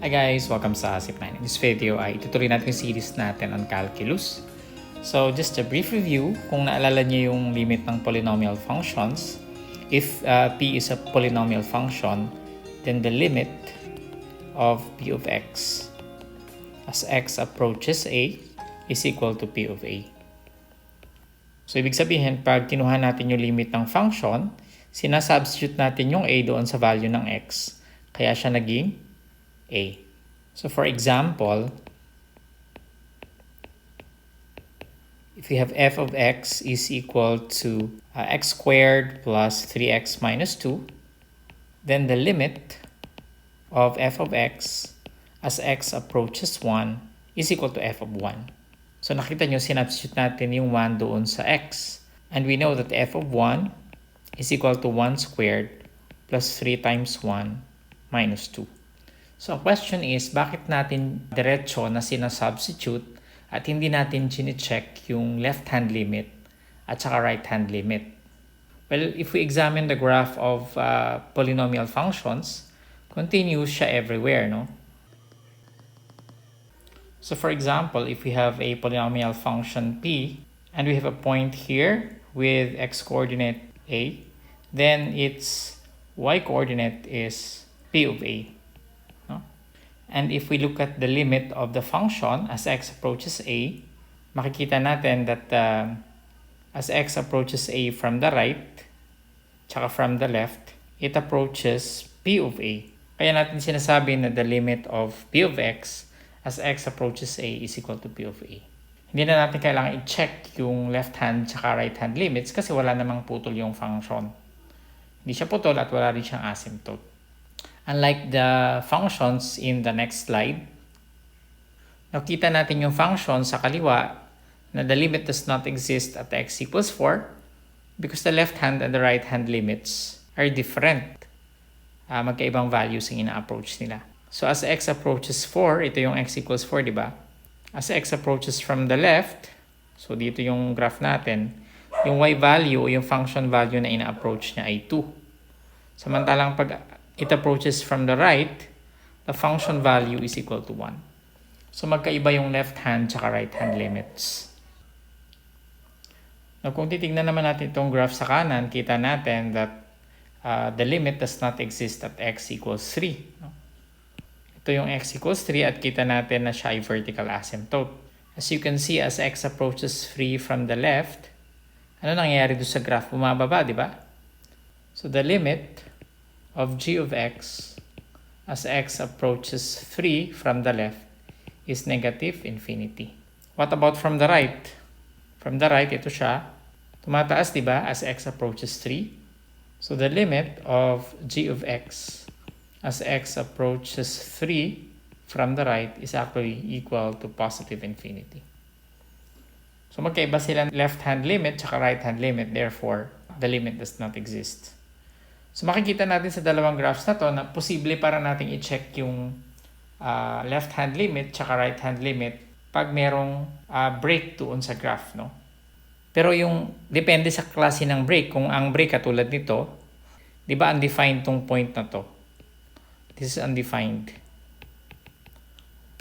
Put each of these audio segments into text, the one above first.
Hi guys! Welcome sa Asip9. In this video ay tutuloy natin yung series natin on calculus. So just a brief review, kung naalala niyo yung limit ng polynomial functions, if p is a polynomial function, then the limit of p of x as x approaches a is equal to p of a. So ibig sabihin, pag kinuha natin yung limit ng function, sinasubstitute natin yung a doon sa value ng x. Kaya siya naging a. So for example, if we have f of x is equal to x squared plus 3x minus 2, then the limit of f of x as x approaches 1 is equal to f of 1. So nakita nyo, sinubstitute natin yung 1 doon sa x. And we know that f of 1 is equal to 1 squared plus 3 times 1 minus 2. So, ang question is, bakit natin diretso na sinasubstitute at hindi natin chine-check yung left-hand limit at saka right-hand limit? Well, if we examine the graph of polynomial functions, continuous siya everywhere, no? So, for example, if we have a polynomial function p, and we have a point here with x-coordinate a, then its y-coordinate is p of a. And if we look at the limit of the function as x approaches a, makikita natin that as x approaches a from the right, tsaka from the left, it approaches p of a. Kaya natin sinasabi na the limit of p of x as x approaches a is equal to p of a. Hindi na natin kailangan i-check yung left hand tsaka right hand limits kasi wala namang putol yung function. Hindi siya putol at wala rin siyang asymptote. Unlike the functions in the next slide, nakita natin yung function sa kaliwa na the limit does not exist at x equals 4 because the left hand and the right hand limits are different. Magkaibang values ang ina-approach nila. So as x approaches 4, ito yung x equals 4, di ba? As x approaches from the left, so dito yung graph natin, yung y value o yung function value na ina-approach niya ay 2. Samantalang pag it approaches from the right, the function value is equal to 1. So magkaiba yung left hand tsaka right hand limits. Now kung titignan naman natin itong graph sa kanan, kita natin that the limit does not exist at x equals 3. Ito yung x equals 3 at kita natin na siya ay vertical asymptote. As you can see, as x approaches 3 from the left, ano nangyayari doon sa graph? Bumababa, di ba? So the limit of g of x as x approaches 3 from the left is negative infinity. What about from the right? From the right, ito siya. Tumataas, di ba, as x approaches 3. So the limit of g of x as x approaches 3 from the right is actually equal to positive infinity. So magkaiba sila left-hand limit tsaka right-hand limit. Therefore, the limit does not exist. So makikita natin sa dalawang graphs na to na posible para nating i-check yung left-hand limit tsaka right-hand limit pag merong break doon sa graph, no? Pero yung depende sa klase ng break. Kung ang break katulad nito, di ba undefined tong point na to? This is undefined.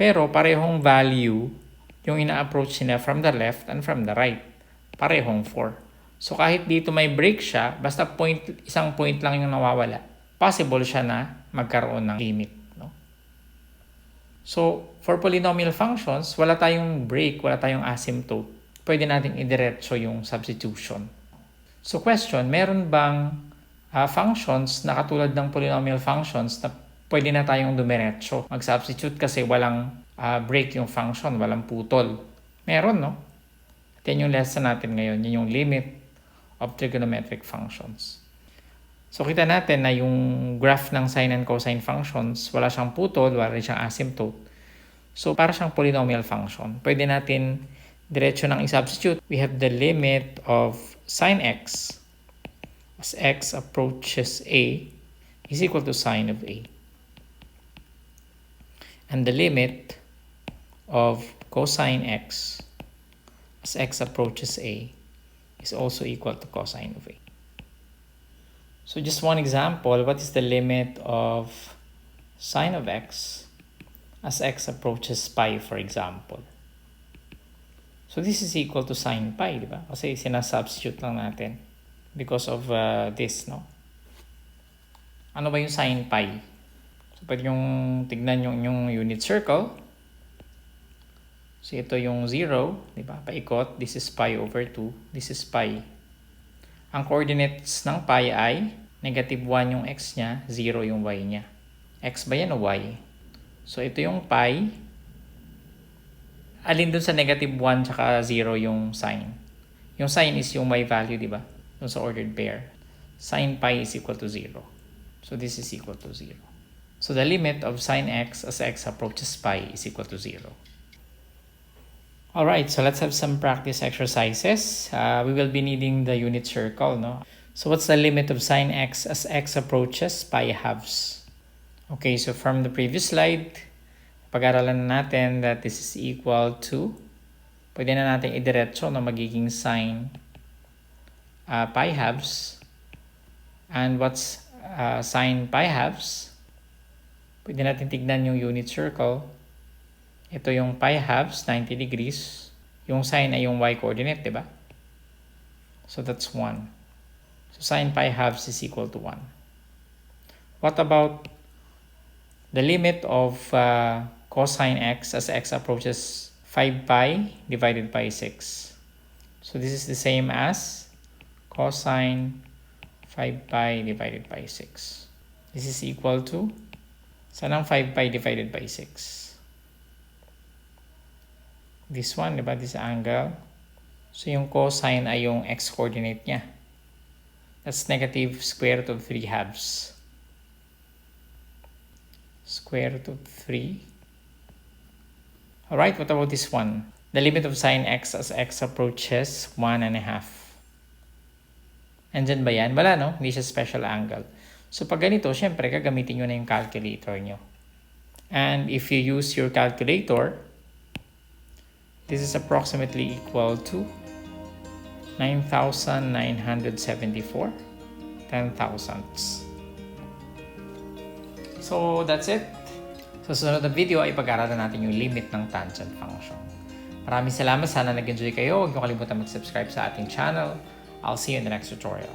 Pero parehong value yung ina-approach nila from the left and from the right. Parehong 4. So kahit dito may break siya, basta isang point lang yung nawawala, possible siya na magkaroon ng limit. No? So for polynomial functions, wala tayong break, wala tayong asymptote. Pwede natin idiretso yung substitution. So question, meron bang functions na katulad ng polynomial functions na pwede na tayong dumiretso? Mag-substitute kasi walang break yung function, walang putol. Meron, no? At yan yung lesson natin ngayon, yun yung limit of trigonometric functions. So kita natin na yung graph ng sine and cosine functions, wala siyang putol, wala rin siyang asymptote. So para siyang polynomial function. Pwede natin diretso nang i-substitute. We have the limit of sine x as x approaches a is equal to sine of a. And the limit of cosine x as x approaches a is also equal to cosine of a. So just one example, what is the limit of sine of x as x approaches pi, for example. So this is equal to sine pi, di ba? Kasi sinasubstitute lang natin because of this, no? Ano ba yung sine pi? So pwede yung tignan yung unit circle. So ito yung 0, di ba? Paikot. This is pi over 2. This is pi. Ang coordinates ng pi ay negative 1 yung x niya, 0 yung y niya. X ba yan o y? So ito yung pi. Alin dun sa negative 1 tsaka 0 yung sign? Yung sign is yung y value, di ba? Dun sa ordered pair. Sin pi is equal to 0. So this is equal to 0. So the limit of sin x as x approaches pi is equal to 0. Alright, so let's have some practice exercises. We will be needing the unit circle, no? So what's the limit of sin x as x approaches pi halves? Okay, so from the previous slide, pag-aralan natin that this is equal to, pwede na natin idiretso na magiging sin pi halves. And what's sin pi halves? Pwede natin tignan yung unit circle. Ito yung pi halves, 90 degrees. Yung sin ay yung y coordinate, di ba? So that's 1. So sin pi halves is equal to 1. What about the limit of cosine x as x approaches 5 pi divided by 6? So this is the same as cosine 5 pi divided by 6. This is equal to, saan ang 5 pi divided by 6? This one, diba? This angle. So yung cosine ay yung x-coordinate niya. That's negative square root of 3 halves. Square root of 3. Alright, what about this one? The limit of sin x as x approaches 1.5. Andyan ba yan? Wala, no? Hindi siya special angle. So pag ganito, syempre, gagamitin nyo na yung calculator nyo. And if you use your calculator, this is approximately equal to 9,974 10,000ths. So that's it. Sa susunod na video ay pag-aaralan natin yung limit ng tangent function. Maraming salamat. Sana nag-enjoy kayo. Huwag niyo kalimutan mag-subscribe sa ating channel. I'll see you in the next tutorial.